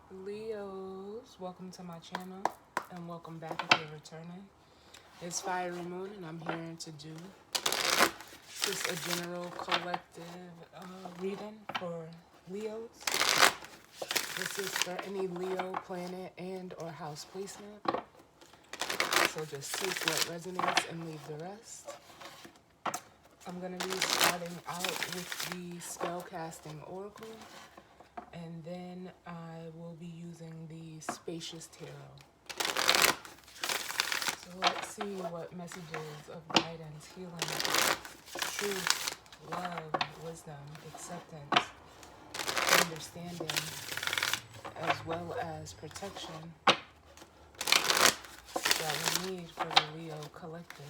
Leos, welcome to my channel and welcome back if you're returning. It's Fiery Moon and I'm here to do just a general collective reading for Leos. This is for any Leo planet and or house placement. So just take what resonates and leave the rest. I'm going to be starting out with the Spellcasting Oracle. And then I will be using the Spacious Tarot. So let's see what messages of guidance, healing, truth, love, wisdom, acceptance, understanding, as well as protection that we need for the Leo collective.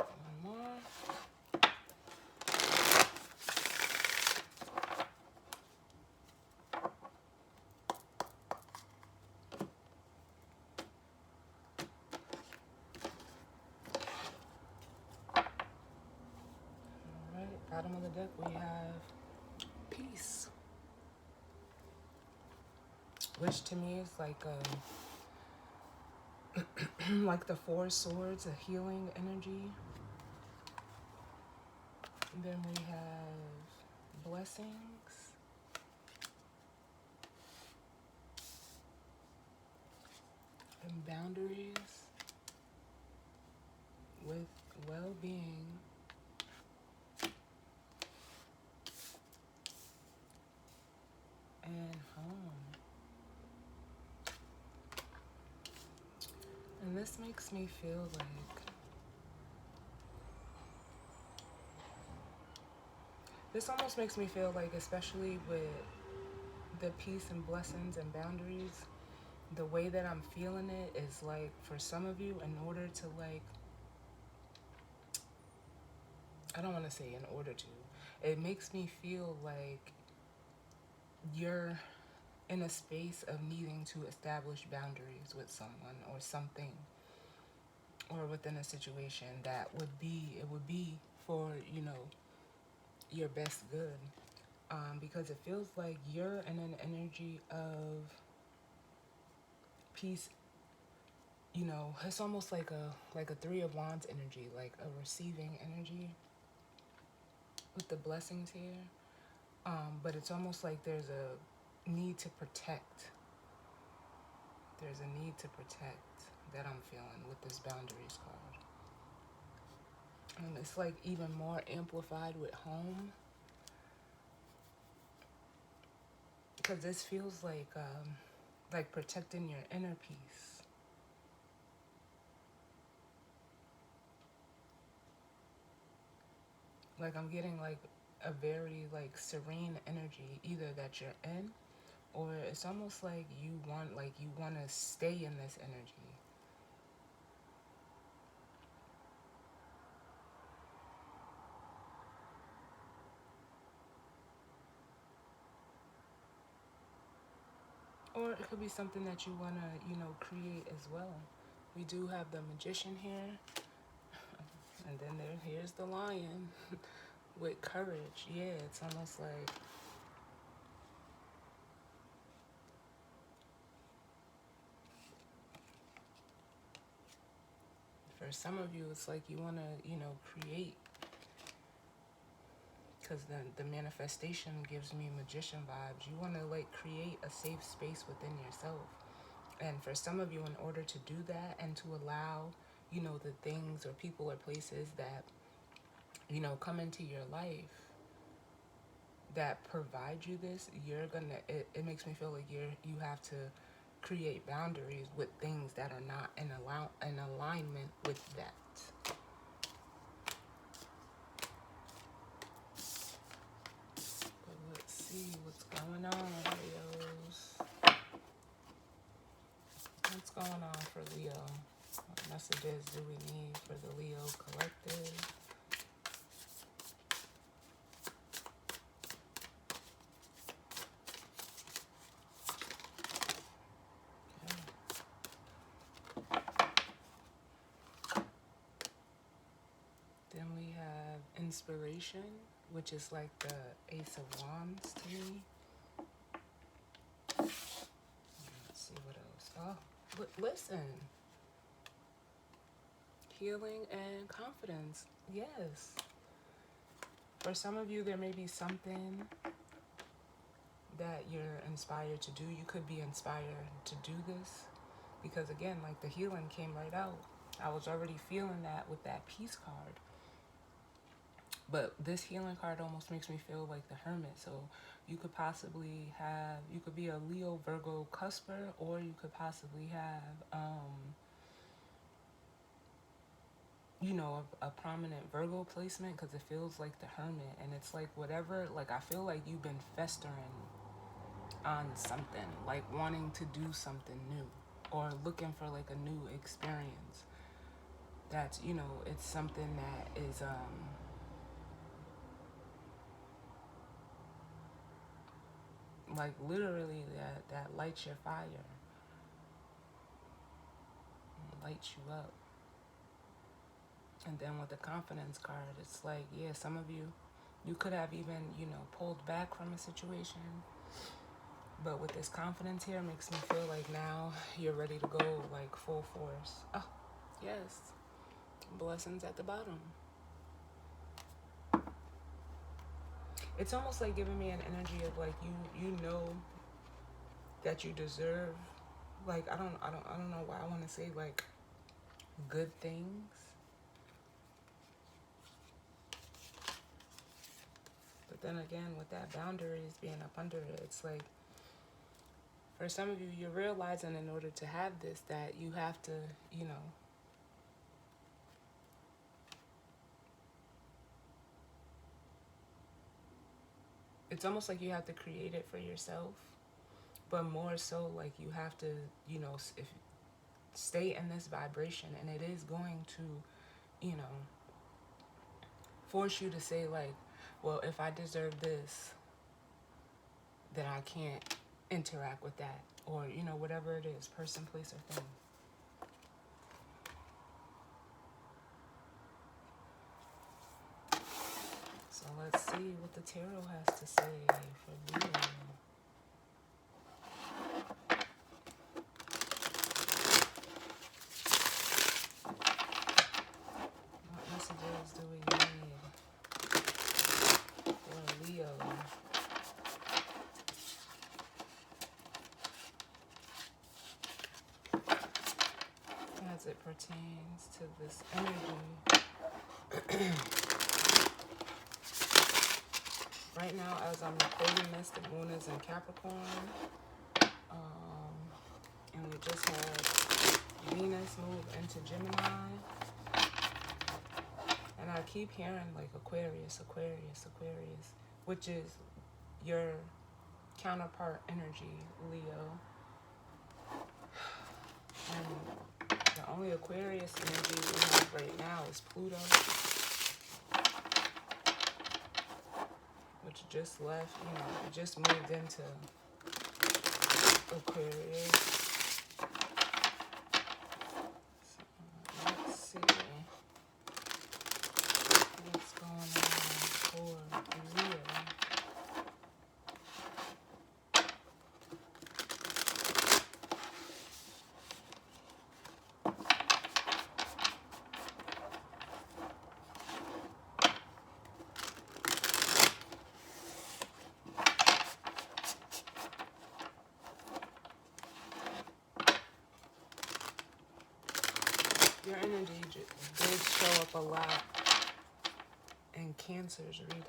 One more. Alright, bottom of the deck we have peace, which to me is like like the Four Swords, a healing energy. And then we have blessings, and boundaries with well-being, and home. And this makes me feel like this almost makes me feel like, especially with the peace and blessings and boundaries, the way that I'm feeling it is like, for some of you, in order to like, I don't want to say in order to, it makes me feel like you're in a space of needing to establish boundaries with someone or something, or within a situation that it would be for, you know, your best good. Because it feels like you're in an energy of peace. You know, it's almost like a Three of Wands energy, like a receiving energy with the blessings here. But it's almost like there's a need to protect. There's a need to protect that I'm feeling with this boundaries card. And it's like even more amplified with home. Because this feels like protecting your inner peace. Like I'm getting like a very like serene energy, either that you're in, or it's almost like you want to stay in this energy. Or it could be something that you want to, you know, create as well. We do have the Magician here. And then here's the Lion with courage. Yeah, it's almost like for some of you, it's like you want to, you know, create. Because the manifestation gives me Magician vibes. You want to like create a safe space within yourself. And for some of you, in order to do that and to allow, you know, the things or people or places that, you know, come into your life that provide you this, it makes me feel like you have to create boundaries with things that are not in alignment with that. But let's see what's going on, Leos. What's going on for Leo? What messages do we need for the Leo collective? inspiration, which is like the Ace of Wands to me. Let's see what else. Oh, listen. Healing and confidence. Yes. For some of you, there may be something that you're inspired to do. You could be inspired to do this because, again, like the healing came right out. I was already feeling that with that peace card. But this healing card almost makes me feel like the Hermit. So you could possibly have, you could be a Leo, Virgo cusper, or you could possibly have, you know, a prominent Virgo placement, because it feels like the Hermit. And it's like whatever, like I feel like you've been festering on something, like wanting to do something new or looking for like a new experience. That's, you know, it's something that is, like literally that lights your fire, lights you up. And then with the confidence card, it's like, yeah, some of you could have even, you know, pulled back from a situation. But with this confidence here, makes me feel like now you're ready to go like full force. Oh, yes. Blessings at the bottom. It's almost like giving me an energy of like you know that you deserve, like I don't know why I want to say like good things. But then again, with that boundaries being up under it, it's like for some of you, you're realizing in order to have this that you have to, you know, it's almost like you have to create it for yourself, but more so like you have to, you know, if stay in this vibration, and it is going to, you know, force you to say like, well, if I deserve this, then I can't interact with that, or, you know, whatever it is, person, place, or thing. So let's see what the tarot has to say for Leo. What messages do we need for Leo? As it pertains to this energy. Right now, as I'm recording this, the moon is in Capricorn. And we just had Venus move into Gemini. And I keep hearing like Aquarius, Aquarius, Aquarius, which is your counterpart energy, Leo. And the only Aquarius energy we have right now is Pluto, which just left, you know, it just moved into Aquarius. So, let's see what's going on for Leo. Your energy did show up a lot in Cancer's reading.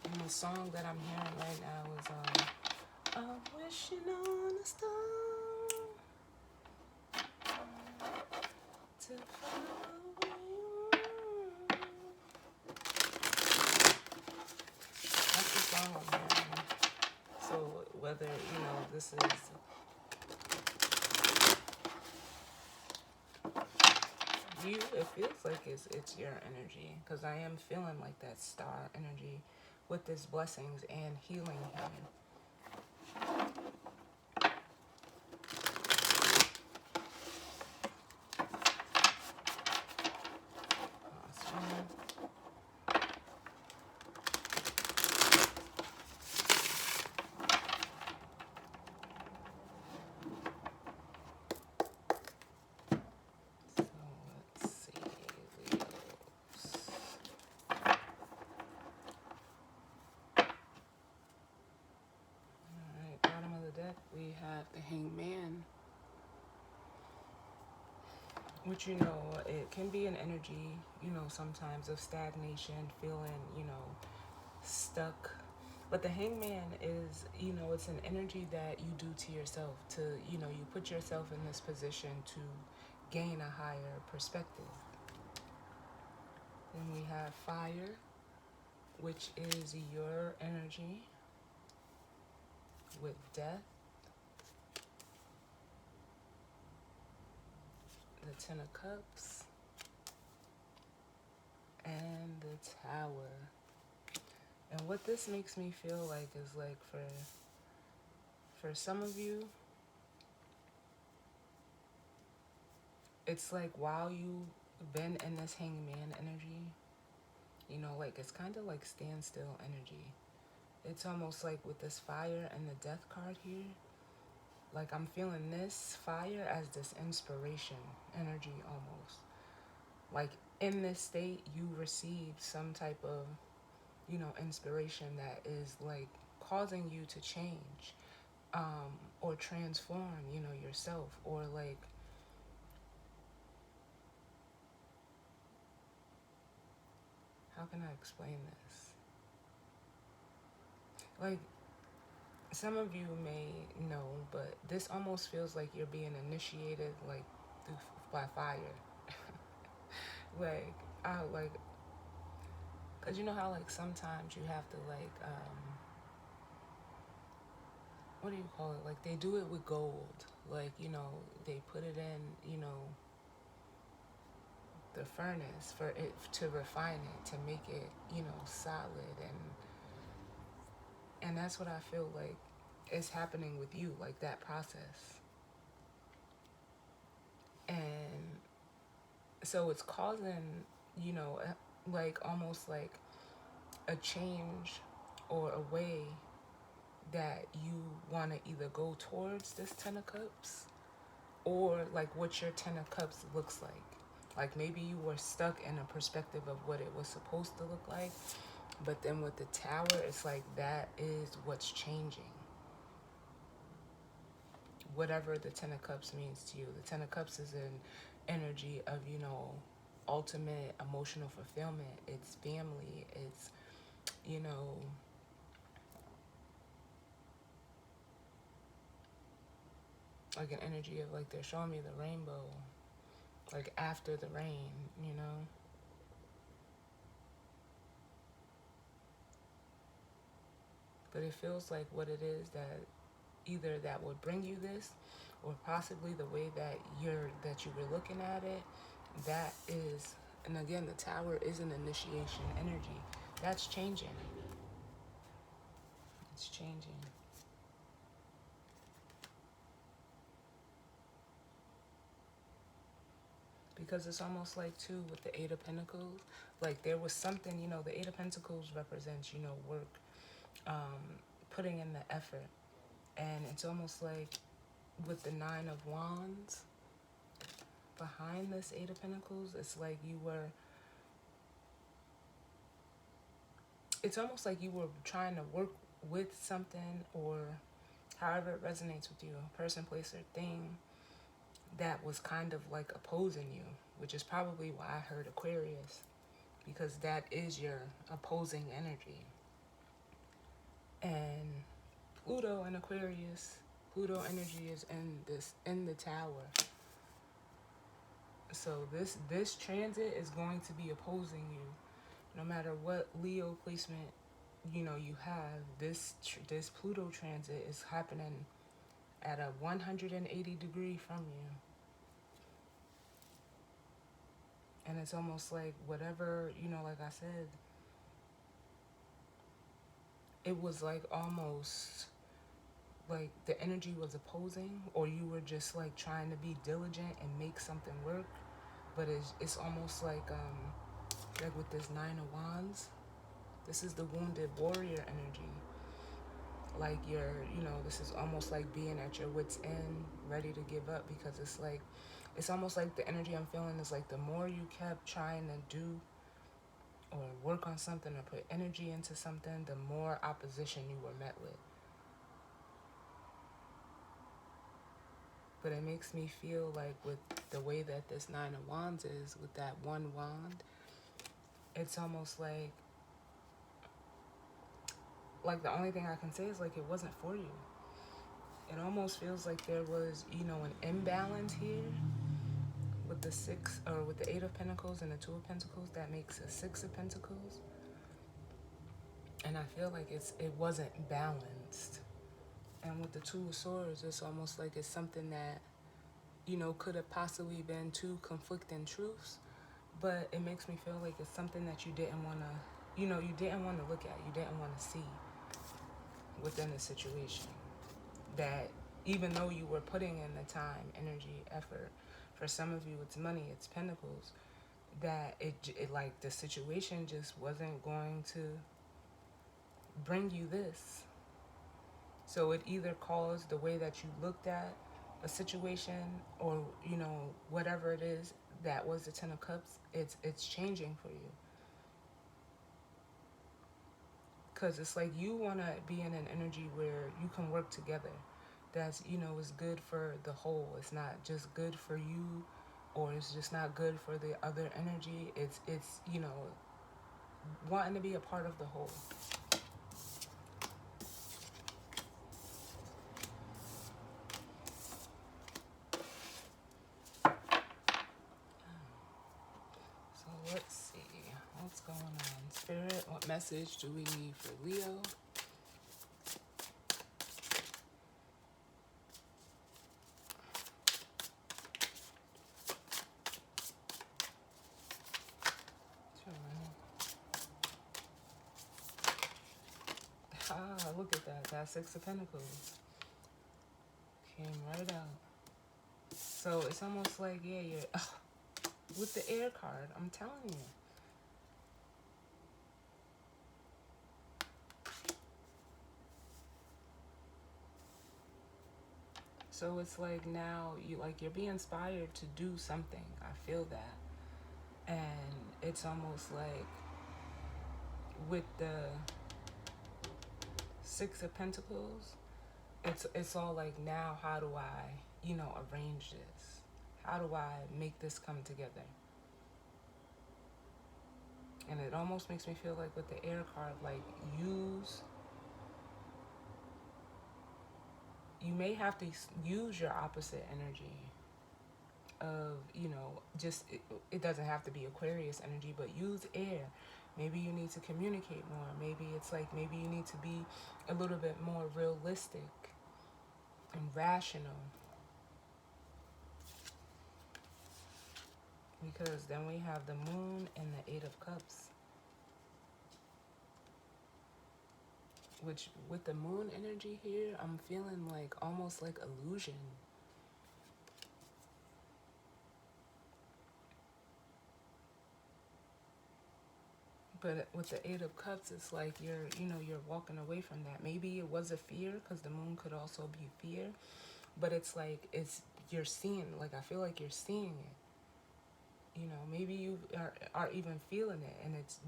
And the song that I'm hearing right now is I'm wishing on a star to follow you. That's the song I'm hearing. So whether, you know, this is you, it feels like it's your energy, because I am feeling like that star energy with this blessings and healing here. which, you know, it can be an energy, you know, sometimes of stagnation, feeling, you know, stuck. But the hangman is, you know, it's an energy that you do to yourself to, you know, you put yourself in this position to gain a higher perspective. Then we have fire, which is your energy with death, the Ten of Cups, and the Tower. And what this makes me feel like is like for some of you, it's like while you've been in this hangman energy, you know, like it's kind of like standstill energy. It's almost like with this fire and the death card here, like I'm feeling this fire as this inspiration energy almost. Like in this state, you receive some type of, you know, inspiration that is like causing you to change, or transform, you know, yourself, or like, how can I explain this? Like, some of you may know, but this almost feels like you're being initiated, like, through, by fire. Like, like, cause you know how like sometimes you have to like, what do you call it? Like they do it with gold. Like, you know, they put it in, you know, the furnace for it to refine it, to make it, you know, solid, and that's what I feel like is happening with you, like that process. And so it's causing, you know, like almost like a change or a way that you want to either go towards this Ten of Cups, or like what your Ten of Cups looks like. Like maybe you were stuck in a perspective of what it was supposed to look like, but then with the Tower, it's like that is what's changing. Whatever the Ten of Cups means to you. The Ten of Cups is an energy of, you know, ultimate emotional fulfillment. It's family. It's, you know, like an energy of like they're showing me the rainbow, like after the rain, you know. But it feels like what it is that either that would bring you this, or possibly the way that you were looking at it, that is, and again, the Tower is an initiation energy. That's changing. It's changing. Because it's almost like too with the Eight of Pentacles, like there was something, you know, the Eight of Pentacles represents, you know, work, putting in the effort. And it's almost like with the Nine of Wands behind this Eight of Pentacles, it's like you were, it's almost like you were trying to work with something, or however it resonates with you, a person, place, or thing that was kind of like opposing you, which is probably why I heard Aquarius, because that is your opposing energy. And Pluto and Aquarius, Pluto energy is in the Tower. So this transit is going to be opposing you, no matter what Leo placement, you know, you have. This Pluto transit is happening at a 180-degree from you. And it's almost like whatever, you know, like I said, it was like almost like the energy was opposing, or you were just like trying to be diligent and make something work. But it's almost like with this Nine of Wands, this is the wounded warrior energy. Like you know, this is almost like being at your wit's end, ready to give up, because it's like, it's almost like the energy I'm feeling is like the more you kept trying to do or work on something or put energy into something, the more opposition you were met with. but it makes me feel like with the way that this Nine of Wands is, with that one wand, it's almost like the only thing I can say is like it wasn't for you. It almost feels like there was, an imbalance here with the six, or with the Eight of Pentacles and the Two of Pentacles. That makes a Six of Pentacles. And I feel like it wasn't balanced. And with the Two of Swords, it's almost like it's something that, could have possibly been two conflicting truths. But it makes me feel like it's something that you didn't want to, you didn't want to look at. You didn't want to see within the situation. That even though you were putting in the time, energy, effort, for some of you it's money, it's pentacles, that it like the situation just wasn't going to bring you this. So it either caused the way that you looked at a situation, or whatever it is that was the Ten of Cups, it's changing for you. Because it's like you want to be in an energy where you can work together. That's, is good for the whole. It's not just good for you, or it's just not good for the other energy. It's wanting to be a part of the whole. So let's see. What's going on? Spirit, what message do we need for Leo? Ah, look at that. That Six of Pentacles came right out. So it's almost like, yeah, you're with the Air card, I'm telling you. So it's like now you're being inspired to do something. I feel that. And it's almost like with the Six of Pentacles, it's all like, now how do I, arrange this? How do I make this come together? And it almost makes me feel like with the Air card, like you may have to use your opposite energy of, just, it doesn't have to be Aquarius energy, but use air. Maybe you need to communicate more. Maybe it's like, maybe you need to be a little bit more realistic and rational. Because then we have the Moon and the Eight of Cups. Which, with the Moon energy here, I'm feeling like almost like illusion. But with the Eight of Cups, it's like you're walking away from that. Maybe it was a fear, because the Moon could also be fear. But it's like, you're seeing, like, I feel like you're seeing it. Maybe you are even feeling it. And it's,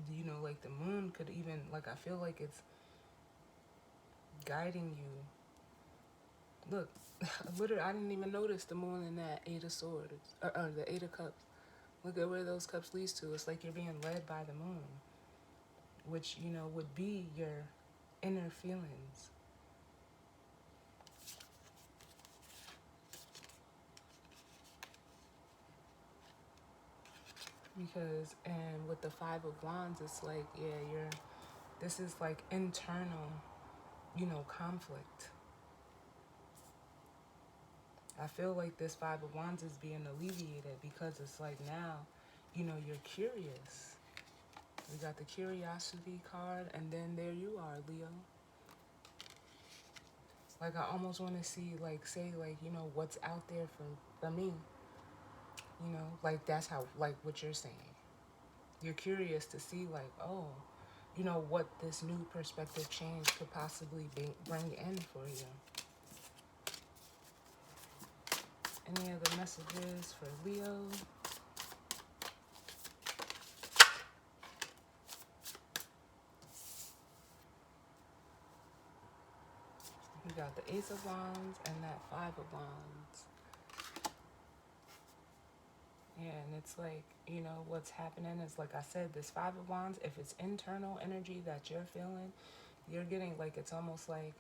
like the Moon could even, like, I feel like it's guiding you. Look, literally, I didn't even notice the Moon in that Eight of Swords, or the Eight of Cups. Look at where those cups leads to. It's like you're being led by the Moon, which, would be your inner feelings. Because, and with the Five of Wands, it's like, yeah, this is like internal, conflict. I feel like this Five of Wands is being alleviated, because it's like now, you're curious. We got the Curiosity card, and then there you are, Leo. Like, I almost want to see, like, say, like, what's out there for me. Like, that's how, like, what you're saying. You're curious to see, like, oh, what this new perspective change could possibly bring in for you. Any other messages for Leo? We got the Ace of Wands and that Five of Wands. it's like, what's happening is, like I said, this Five of Wands, if it's internal energy that you're feeling, you're getting, like, it's almost like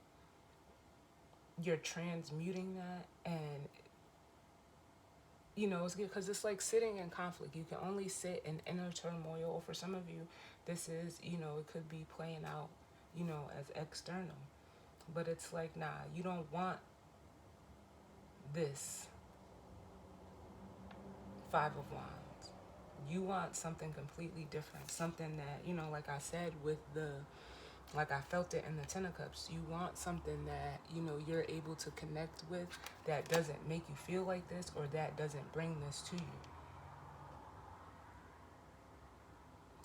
you're transmuting that. And it's good because it's like sitting in conflict. You can only sit in inner turmoil. Or for some of you, this is, it could be playing out, as external. But it's like, nah, you don't want this Five of Wands. You want something completely different. Something that, like I said, like I felt it in the Ten of Cups. You want something that, you're able to connect with, that doesn't make you feel like this, or that doesn't bring this to you.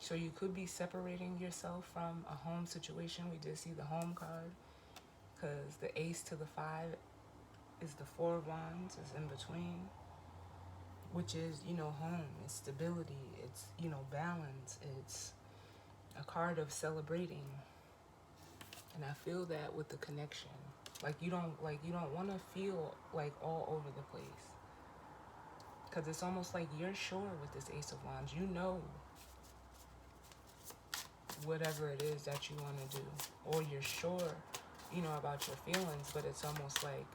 So you could be separating yourself from a home situation. We did see the home card, because the Ace to the 5 is the Four of Wands, is in between, which is, home, it's stability, it's, balance, it's a card of celebrating. And I feel that with the connection. Like you don't want to feel like all over the place. Because it's almost like you're sure with this Ace of Wands. You know whatever it is that you want to do. Or you're sure, about your feelings. But it's almost like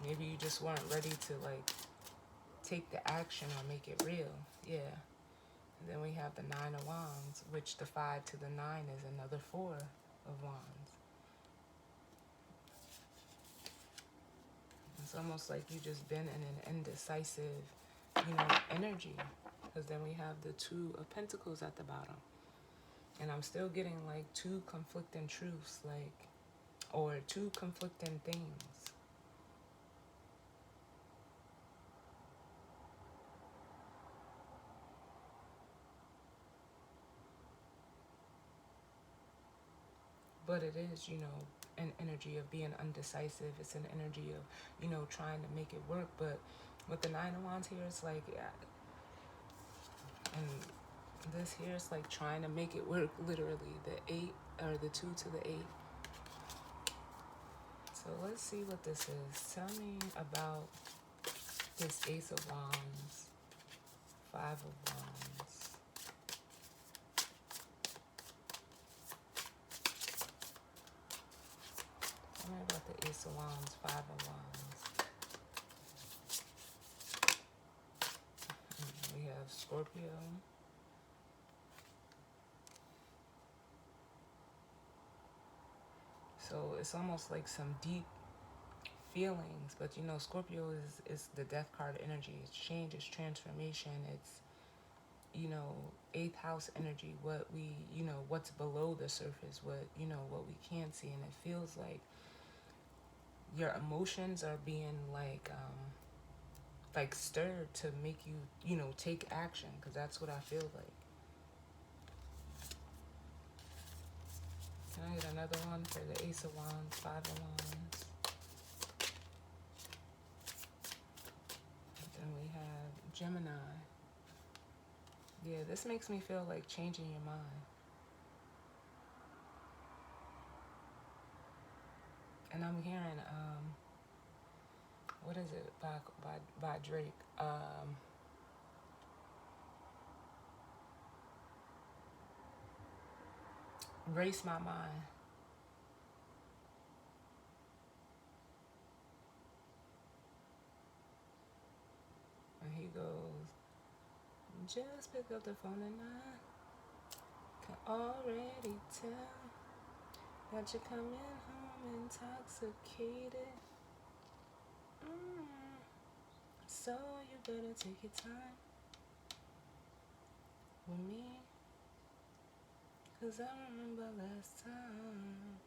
maybe you just weren't ready to, like, take the action or make it real. Yeah. And then we have the Nine of Wands, which the 5 to the 9 is another Four of Wands. It's almost like you just been in an indecisive, energy. Because then we have the Two of Pentacles at the bottom. And I'm still getting, like, two conflicting truths, like, or two conflicting things. But it is, an energy of being undecisive. It's an energy of, trying to make it work. But with the Nine of Wands here, it's like, yeah. And this here is like trying to make it work, literally. The 8, or the 2 to the 8. So let's see what this is. Tell me about this Ace of Wands, Five of Wands. Tell me about the Ace of Wands, Five of Wands. We have Scorpio. So it's almost like some deep feelings, but Scorpio is the death card energy. It's change, it's transformation, it's, 8th house energy, what we, what's below the surface, what we can't see. And it feels like your emotions are being like stirred to make you, take action, because that's what I feel like. Can I get another one for the Ace of Wands, Five of Wands? And then we have Gemini. Yeah, this makes me feel like changing your mind. And I'm hearing, what is it, by Drake? Race My Mind. And he goes, just pick up the phone and I can already tell that you're coming home intoxicated. So you better take your time with me, 'cause I remember last time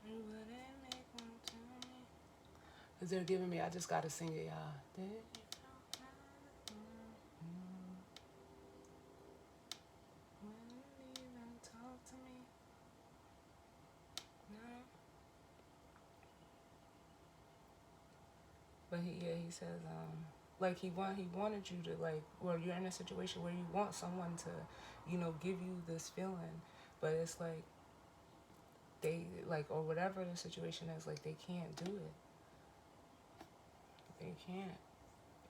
you wouldn't make one to me. 'Cause they're giving me, I just gotta sing it, y'all. Did you wouldn't even talk to me? No. But he says, like he wanted you to, like, or you're in a situation where you want someone to, give you this feeling, but it's like they, like, or whatever the situation is, like, they can't do it. They can't.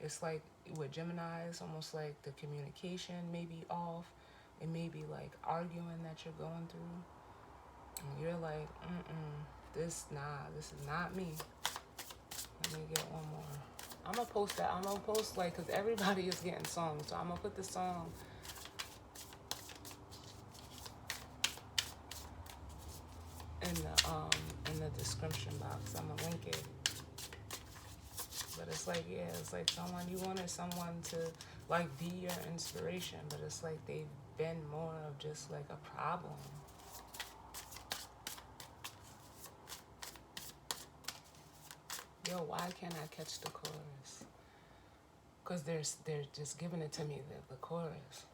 It's like with Gemini, it's almost like the communication may be off. It may be like arguing that you're going through. And you're like, this is not me. Let me get one more. I'm gonna post that. I'm gonna post like, cause everybody is getting songs, so I'm gonna put the song in the description box. I'm gonna link it. But it's like, yeah, it's like someone you wanted someone to like be your inspiration, but it's like they've been more of just like a problem. Yo, why can't I catch the chorus? Cause they're just giving it to me the chorus.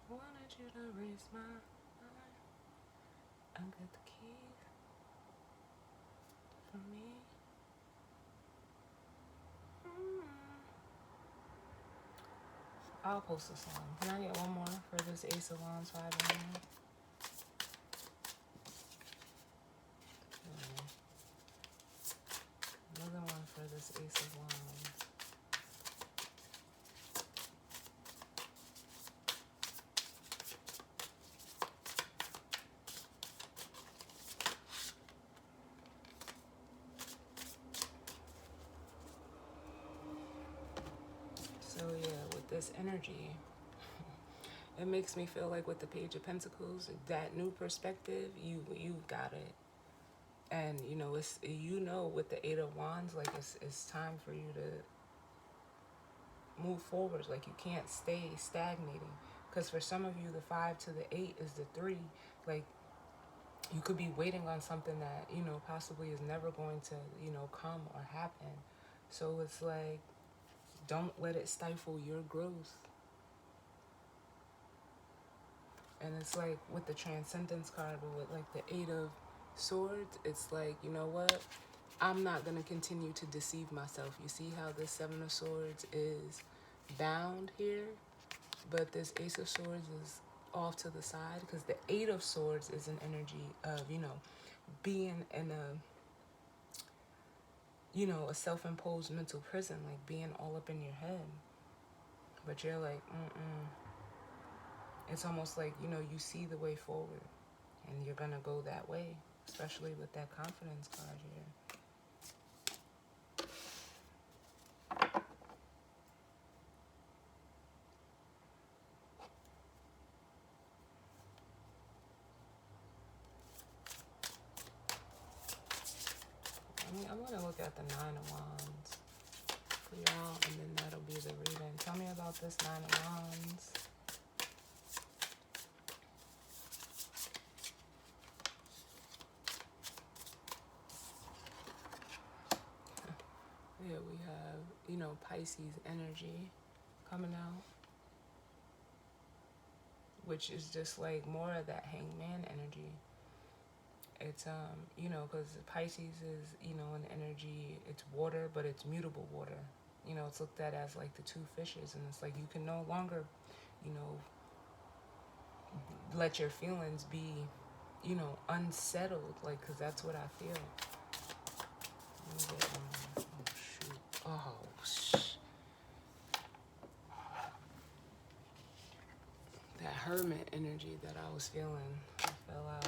Wanted you to raise my mind. I got the keys for me. I'll post a song. Can I get one more for this Ace of Wands 5 in here? Another one for this Ace of Wands. So yeah, with this energy, it makes me feel like with the Page of Pentacles, that new perspective, you got it. And you know, it's with the Eight of Wands, like it's time for you to move forward. Like you can't stay stagnating, because for some of you the 5 to the 8 is the 3. Like you could be waiting on something that possibly is never going to come or happen. So it's like, don't let it stifle your growth. And it's like with the Transcendence card, but with like the 8 of Swords, it's like, you know what, I'm not going to continue to deceive myself. You see how this 7 of Swords is bound here, but this Ace of Swords is off to the side, because the 8 of Swords is an energy of being in a self-imposed mental prison, like being all up in your head. But you're like, it's almost like you see the way forward, and you're gonna go that way, especially with that Confidence card here. I'm gonna look at the 9 of Wands for y'all, and then that'll be the reading. Tell me about this 9 of Wands. Yeah, we have, Pisces energy coming out, which is just like more of that Hangman energy. It's, because Pisces is, an energy, it's water, but it's mutable water. It's looked at as like the 2 fishes, and it's like you can no longer, let your feelings be, unsettled, like, because that's what I feel. Oh, shoot. That Hermit energy that I was feeling fell out.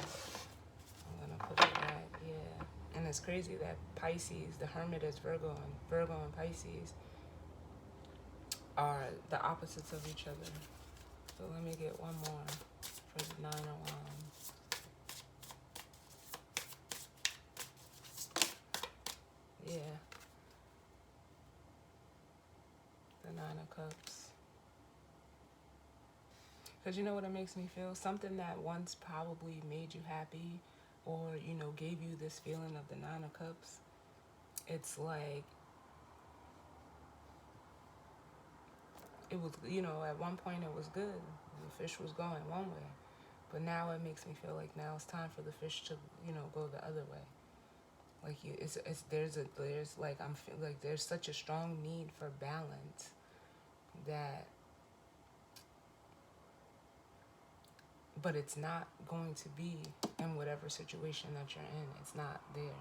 I'm gonna put it back, yeah. And it's crazy that Pisces, the Hermit is Virgo, and Virgo and Pisces are the opposites of each other. So let me get one more for the 9 of Wands. Yeah. The 9 of Cups. Because you know what it makes me feel? Something that once probably made you happy, or, gave you this feeling of the 9 of Cups. It's like, it was, at one point it was good. The fish was going one way. But now it makes me feel like now it's time for the fish to, go the other way. Like there's like like there's such a strong need for balance that, but it's not going to be in whatever situation that you're in. It's not there.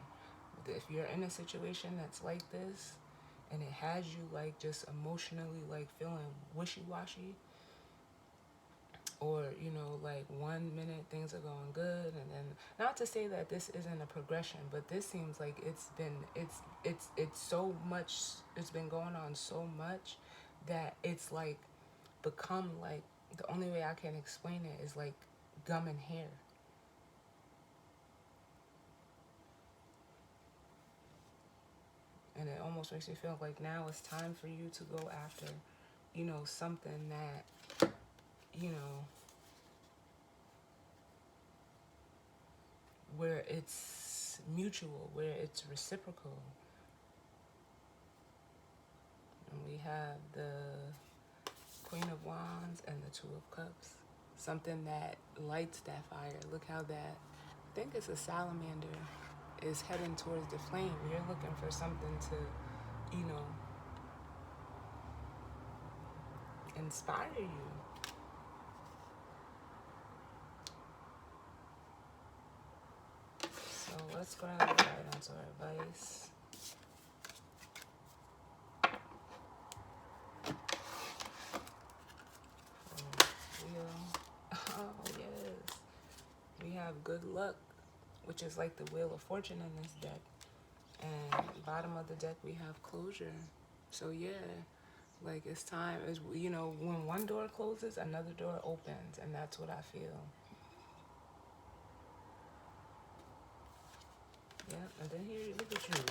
If you're in a situation that's like this, and it has you like just emotionally like feeling wishy-washy, or like 1 minute things are going good, and then, not to say that this isn't a progression, but this seems like it's so much, it's been going on so much that it's like become like, the only way I can explain it is like gum and hair. And it almost makes me feel like now it's time for you to go after something that where it's mutual, where it's reciprocal. And we have the Queen of Wands and the Two of Cups. Something that lights that fire. Look how that, I think it's a salamander, is heading towards the flame. You're looking for something to, inspire you. So let's go ahead and right onto our advice. Oh, yes. We have good luck, which is like the Wheel of Fortune in this deck. And bottom of the deck, we have closure. So yeah, like it's time. When one door closes, another door opens. And that's what I feel. Yeah, and then here, look at you.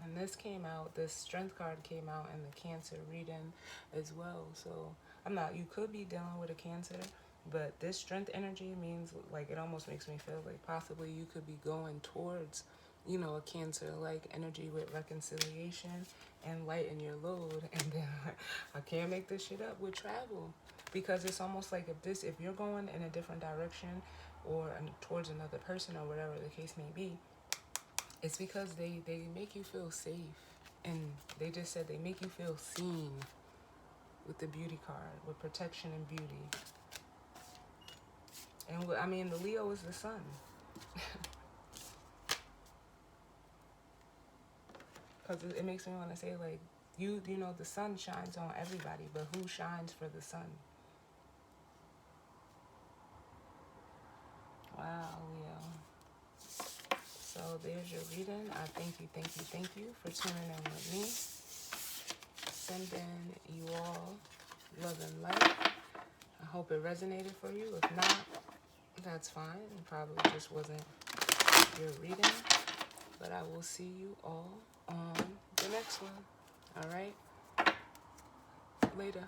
And this came out, this Strength card came out in the Cancer reading as well. So you could be dealing with a Cancer, but this Strength energy means, like, it almost makes me feel like possibly you could be going towards, a Cancer like energy with reconciliation and lighten your load. And then I can't make this shit up, with travel, because it's almost like if you're going in a different direction or towards another person or whatever the case may be, it's because they make you feel safe. And they just said they make you feel seen with the Beauty card, with protection and beauty. And I mean, the Leo is the sun. Because it makes me want to say, like, the sun shines on everybody, but who shines for the sun? Wow, Leo. So there's your reading. I thank you for tuning in with me. Sending you all love and light. I hope it resonated for you. If not, that's fine. It probably just wasn't your reading. But I will see you all on the next one. All right? Later.